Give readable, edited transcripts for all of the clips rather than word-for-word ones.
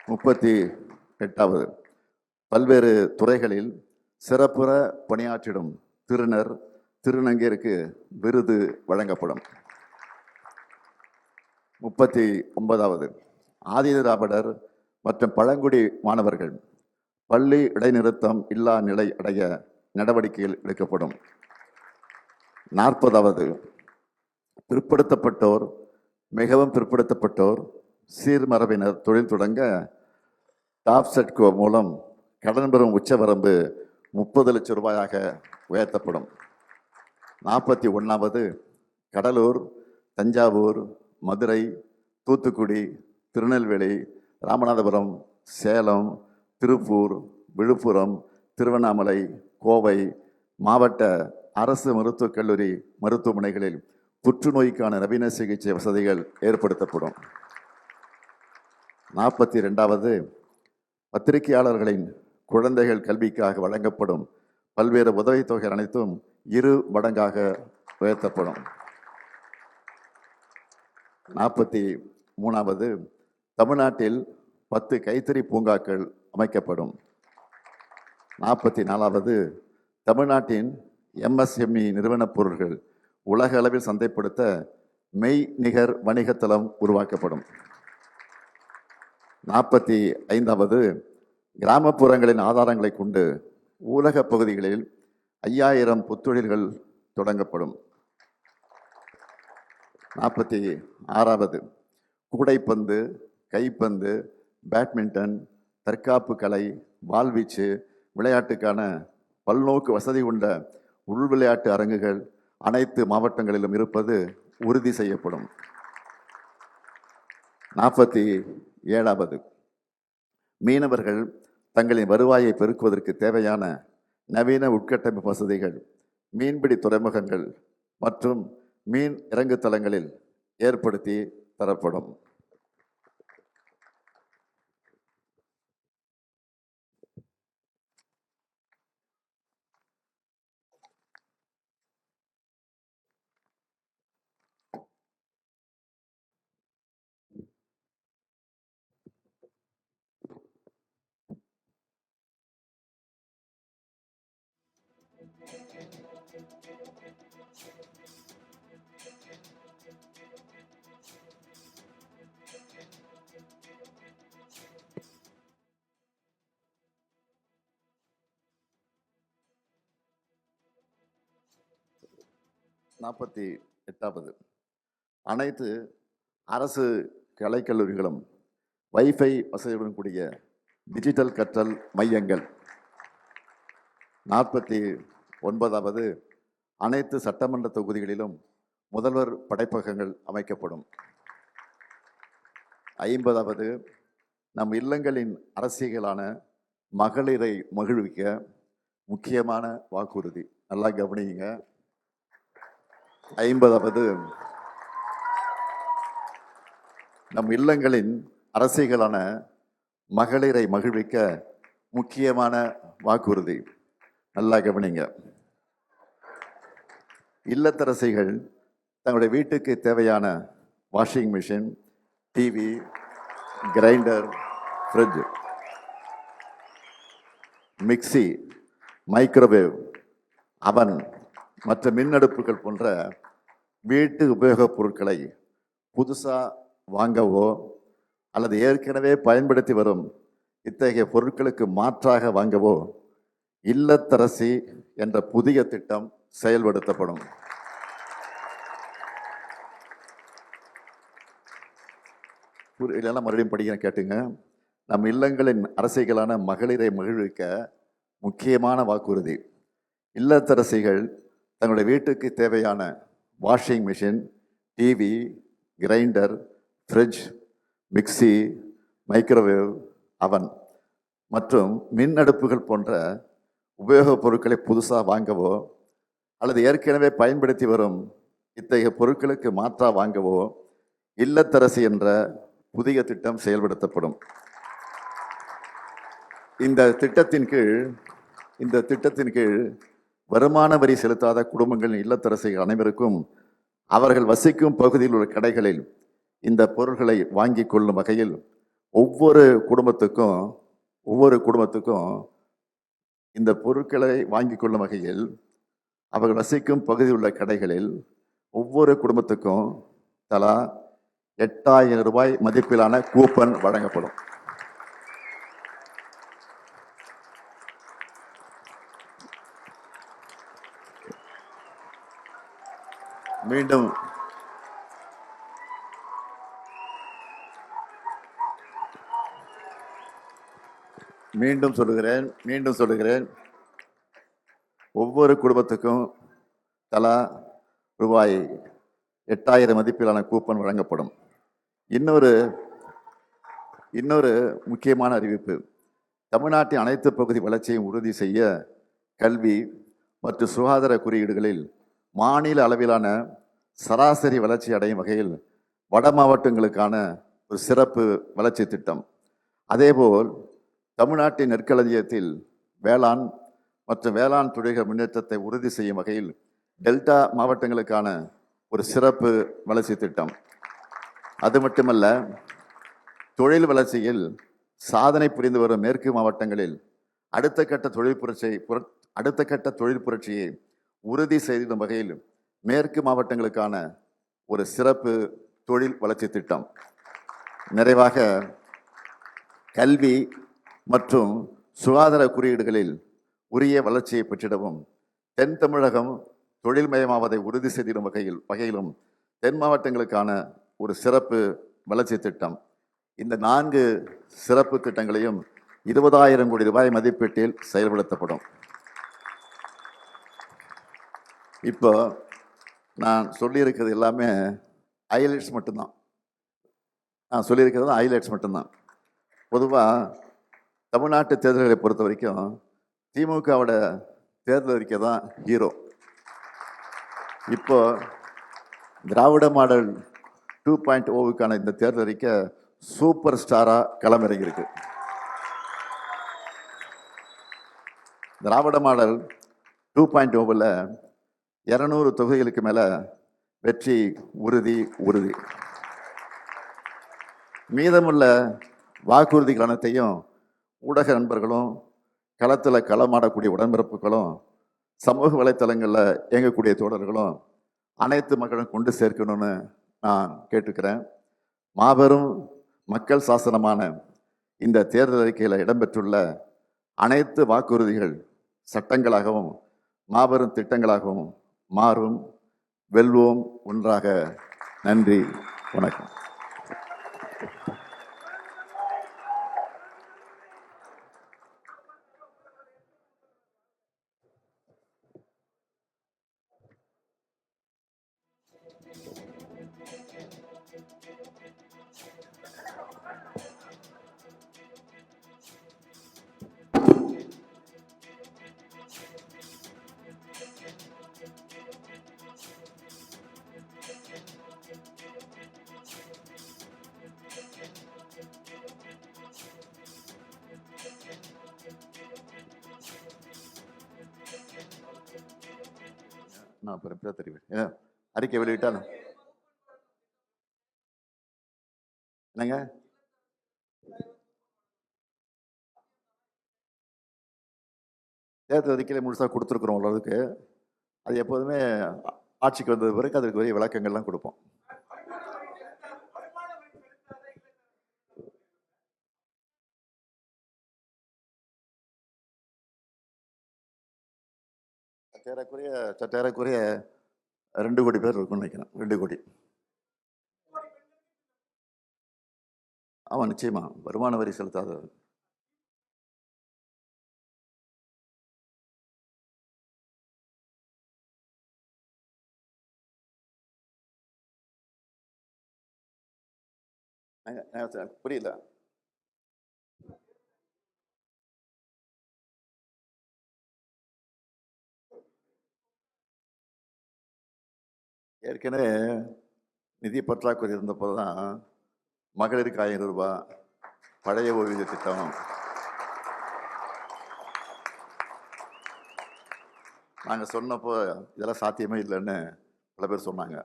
38வது, பல்வேறு துறைகளில் சிறப்புற பணியாற்றிடும் திருநர் திருநங்கையருக்கு விருது வழங்கப்படும். 39வது, ஆதிதிராவிடர் மற்றும் பழங்குடி மாணவர்கள் பள்ளி இடைநிறுத்தம் இல்லா நிலை அடைய நடவடிக்கைகள் எடுக்கப்படும். 40வது, பிற்படுத்தப்பட்டோர், மிகவும் பிற்படுத்தப்பட்டோர், சீர்மரபினர் தொழில் தொடங்க டாப்செட்கோ மூலம் கடன் பெறும் உச்சவரம்பு 30 லட்சம் ரூபாயாக உயர்த்தப்படும். 41வது, கடலூர், தஞ்சாவூர், மதுரை, தூத்துக்குடி, திருநெல்வேலி, ராமநாதபுரம், சேலம், திருப்பூர், விழுப்புரம், திருவண்ணாமலை, கோவை மாவட்ட அரசு மருத்துவக் கல்லூரி மருத்துவமனைகளில் புற்றுநோய்க்கான நவீன சிகிச்சை வசதிகள் ஏற்படுத்தப்படும். 42வது, பத்திரிகையாளர்களின் குழந்தைகள் கல்விக்காக வழங்கப்படும் பல்வேறு உதவித்தொகை அனைத்தும் 2 மடங்காக உயர்த்தப்படும். 43வது, தமிழ்நாட்டில் 10 கைத்தறி பூங்காக்கள் அமைக்கப்படும். 44வது, தமிழ்நாட்டின் MSME நிறுவனப் பொருட்கள் உலக அளவில் சந்தைப்படுத்த மெய் நிகர் வணிகத்தளம் உருவாக்கப்படும். 45வது, கிராமப்புறங்களின் ஆதாரங்களை கொண்டு ஊரக பகுதிகளில் 5000 புத்தொழில்கள் தொடங்கப்படும். 46வது, கூடைப்பந்து, கைப்பந்து, பேட்மிண்டன், தற்காப்பு கலை, வாள்வீச்சு விளையாட்டுக்கான பல்நோக்கு வசதி கொண்ட உள் விளையாட்டு அரங்குகள் அனைத்து மாவட்டங்களிலும் இருப்பது உறுதி செய்யப்படும். 47வது, மீனவர்கள் தங்களின் வருவாயை பெருக்குவதற்கு தேவையான நவீன உட்கட்டமைப்பு வசதிகள் மீன்பிடி துறைமுகங்கள் மற்றும் மீன் இறங்கு தளங்களில் ஏற்படுத்தி தரப்படும். நாற்பத்தி எட்டாவது, அனைத்து அரசு கலைக்கல்லூரிகளும் வைஃபை வசதியுடன் கூடிய டிஜிட்டல் கற்றல் மையங்கள். 49வது, அனைத்து சட்டமன்ற தொகுதிகளிலும் முதல்வர் படைப்பகங்கள் அமைக்கப்படும். 50வது, நம் இல்லங்களின் அரசியலான மகளிரை மகிழ்விக்க முக்கியமான வாக்குறுதி. நல்லா கவனிங்க. 50வது, நம் இல்லங்களின் அரசியலான மகளிரை மகிழ்விக்க முக்கியமான வாக்குறுதி. நல்லா கவனிங்க. இல்லத்தரசிகள் தங்களுடைய வீட்டுக்கு தேவையான washing machine, TV, grinder, fridge, mixie, microwave, அவன் மற்ற மின்னடுப்புகள் போன்ற வீட்டு உபயோகப் பொருட்களை புதுசாக வாங்கவோ அல்லது ஏற்கனவே பயன்படுத்தி வரும் இத்தகைய பொருட்களுக்கு மாற்றாக வாங்கவோ இல்லத்தரசி என்ற புதிய திட்டம் செயல்படுத்தப்படும். இதெல்லாம் மறுபடியும் படிக்கிறேன், கேட்டுங்க. நம் இல்லங்களின் அரசியலான மகளிரை மகிழ்விக்க முக்கியமான வாக்குறுதி. இல்லத்தரசிகள் தங்களுடைய வீட்டுக்கு தேவையான washing machine, TV, grinder, fridge, mixie, microwave, அவன் மற்றும் மின் அடுப்புகள் போன்ற உபயோகப் பொருட்களை புதுசாக வாங்கவோ அல்லது ஏற்கனவே பயன்படுத்தி வரும் இத்தகைய பொருட்களுக்கு மாற்றாக வாங்கவோ இல்லத்தரசி என்ற புதிய திட்டம் செயல்படுத்தப்படும். இந்த திட்டத்தின் கீழ் வருமான வரி செலுத்தாத குடும்பங்களின் இல்லத்தரசிகள் அனைவருக்கும் அவர்கள் வசிக்கும் பகுதியில் உள்ள கடைகளில் இந்த பொருட்களை வாங்கி கொள்ளும் வகையில் ஒவ்வொரு குடும்பத்துக்கும் ஒவ்வொரு குடும்பத்துக்கும் இந்த பொருட்களை வாங்கிக் கொள்ளும் வகையில் அவர்கள் வசிக்கும் பகுதியில் உள்ள கடைகளில் ஒவ்வொரு குடும்பத்துக்கும் தலா 8000 ரூபாய் மதிப்பிலான கூப்பன் வழங்கப்படும். மீண்டும் சொல்லுகிறேன் ஒவ்வொரு குடும்பத்துக்கும் தலா ரூபாய் 8000 மதிப்பிலான கூப்பன் வழங்கப்படும். இன்னொரு முக்கியமான அறிவிப்பு. தமிழ்நாட்டின் அனைத்து பகுதி வளர்ச்சியையும் உறுதி செய்ய கல்வி மற்றும் சுகாதார குறியீடுகளில் மாநில அளவிலான சராசரி வளர்ச்சி அடையும் வகையில் வட மாவட்டங்களுக்கான ஒரு சிறப்பு வளர்ச்சி திட்டம், அதேபோல் தமிழ்நாட்டின் நெற்களஞ்சியத்தில் வேளாண் மற்றும் வேளாண் தொழில்கள் முன்னேற்றத்தை உறுதி செய்யும் வகையில் டெல்டா மாவட்டங்களுக்கான ஒரு சிறப்பு வளர்ச்சி திட்டம், அது மட்டுமல்ல தொழில் வளர்ச்சியில் சாதனை புரிந்து வரும் மேற்கு மாவட்டங்களில் அடுத்த கட்ட தொழில் புரட்சியை உறுதி செய்திடும் வகையில் மேற்கு மாவட்டங்களுக்கான ஒரு சிறப்பு தொழில் வளர்ச்சி திட்டம். நிறைவாக கல்வி மற்றும் சுகாதார குறியீடுகளில் உரிய வளர்ச்சியை பெற்றிடவும் தென் தமிழகம் தொழில்மயமாவதை உறுதி செய்திடும் வகையிலும் தென் மாவட்டங்களுக்கான ஒரு சிறப்பு வளர்ச்சி திட்டம். இந்த 4 சிறப்பு திட்டங்களையும் 20,000 கோடி ரூபாய் மதிப்பீட்டில் செயல்படுத்தப்படும். இப்போ நான் சொல்லியிருக்கிறது எல்லாமே ஹைலைட்ஸ் மட்டும்தான். பொதுவாக தமிழ்நாட்டு தேர்தல்களை பொறுத்த வரைக்கும் திமுகவோட தேர்தல் அறிக்கை தான் ஹீரோ. இப்போ திராவிட மாடல் 2.0க்கான இந்த தேர்தல் அறிக்கை சூப்பர் ஸ்டாரா களமிறங்கியிருக்கு. திராவிட மாடல் 2.0ல் 200 தொகுதிகளுக்கு மேல வெற்றி உறுதி. மீதமுள்ள வாக்குறுதிகள் அனைத்தையும் ஊடக நண்பர்களும் களத்தில் களமாடக்கூடிய உடன்பிறப்புகளும் சமூக வலைத்தளங்களில் இயங்கக்கூடிய தோழர்களும் அனைத்து மக்களும் கொண்டு சேர்க்கணும்னு நான் கேட்டுக்கிறேன். மாபெரும் மக்கள் சாசனமான இந்த தேர்தல் அறிக்கையில் இடம்பெற்றுள்ள அனைத்து வாக்குறுதிகள் சட்டங்களாகவும் மாபெரும் திட்டங்களாகவும் மாறும். வெல்வோம் ஒன்றாக. நன்றி, வணக்கம். நான் அப்புறம் தெரிவிப்பேன். அறிக்கை வெளியிட்டாலும் என்னங்க தேர்தல் அறிக்கையில முழுசாக கொடுத்துருக்குறோம். அளவுக்கு அது எப்போதுமே ஆட்சிக்கு வந்தது பிறகு அதற்கு வரைய விளக்கங்கள்லாம் கொடுப்போம். சற்றேறக்குறைய 2 கோடி பேர் இருக்கும்னு நினைக்கிறேன். 2 கோடி. ஆமாம், நிச்சயமா வருமான வரி செலுத்தாத. புரியல. ஏற்கனவே நிதி பற்றாக்குறை இருந்தப்போ தான் மகளிருக்கு 1000 ரூபாய் பழைய ஓய்வூதிய திட்டம் நாங்கள் சொன்னப்போ இதெல்லாம் சாத்தியமே இல்லைன்னு பல பேர் சொன்னாங்க.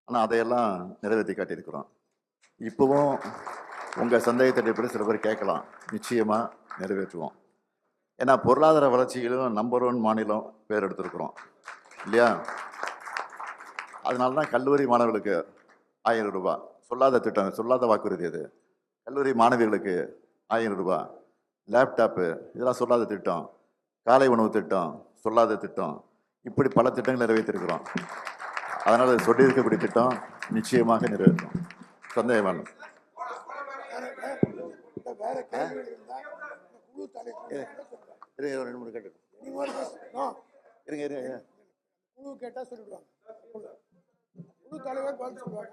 ஆனால் அதையெல்லாம் நிறைவேற்றி காட்டியிருக்கிறோம். இப்போவும் உங்கள் சந்தேகத்தை எப்படி சில பேர் கேட்கலாம், நிச்சயமாக நிறைவேற்றுவோம். ஏன்னா பொருளாதார வளர்ச்சியிலும் நம்பர் 1 மாநிலம் பேர் எடுத்திருக்கிறோம் இல்லையா? அதனால தான் கல்லூரி மாணவர்களுக்கு 1000 ரூபாய் சொல்லாத திட்டம், சொல்லாத வாக்குறுதி. அது கல்லூரி மாணவிகளுக்கு 1000 ரூபாய், லேப்டாப்பு இதெல்லாம் சொல்லாத திட்டம், காலை உணவு திட்டம் சொல்லாத திட்டம், இப்படி பல திட்டங்கள் நிறைவேற்றிருக்கிறோம். அதனால் சொல்லியிருக்கக்கூடிய திட்டம் நிச்சயமாக நிறைவேற்றும். சந்தேகம் வேணும். ரெண்டு மூணு கேட்டு இருங்க குழு கேட்டா சொல்லிடுவாங்க. குழு தலைவர் பதில் சொல்லுவாங்க.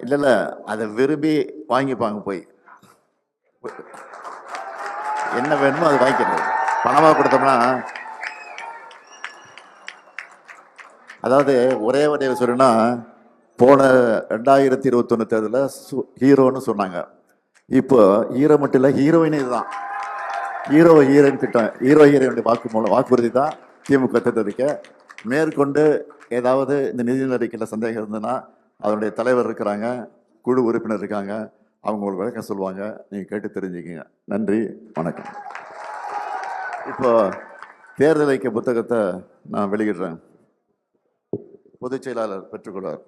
இல்ல அதை விரும்பி வாங்கிப்பாங்க. போய் என்ன வேணுமோ அதை வாங்கிக்கிறது. பணமா கொடுத்தோம்னா, அதாவது ஒரே வகையில் சொல்லணும்னா, போன 2021 தேர்தலில் ஹீரோன்னு சொன்னாங்க. இப்போ ஹீரோ மட்டும் இல்லை, ஹீரோயின் இதுதான். ஹீரோயின் திட்டம், ஹீரோயினுடைய வாக்குறுதி தான் திமுக திட்டத்துக்கு. மேற்கொண்டு ஏதாவது இந்த நிதி நெருக்கடியில் சந்தேகம் இருந்ததுன்னா அதனுடைய தலைவர் இருக்கிறாங்க, குழு உறுப்பினர் இருக்காங்க, அவங்க உங்களுக்கு விளக்கம் சொல்லுவாங்க. நீங்கள் கேட்டு தெரிஞ்சுக்கிங்க. நன்றி, வணக்கம். இப்போ தேர்தல் ஐக்கிய புத்தகத்தை நான் வெளியிடுறேன். பொதுச் செயலாளர் பெற்றுக்கொள்வார்.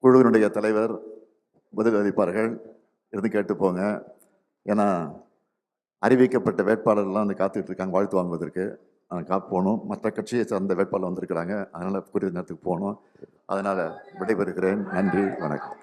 குழுவினுடைய தலைவர் பதில் அளிப்பார்கள். இருந்து கேட்டு போங்க. ஏன்னா அறிவிக்கப்பட்ட வேட்பாளர்லாம் வந்து காத்துக்கிட்டு இருக்காங்க வாழ்த்து வாங்குவதற்கு. போகணும். மற்ற கட்சியை சார்ந்த வேட்பாளர் வந்திருக்கிறாங்க. அதனால் குறித்த நேரத்துக்கு போகணும். அதனால் விடைபெறுகிறேன். நன்றி, வணக்கம்.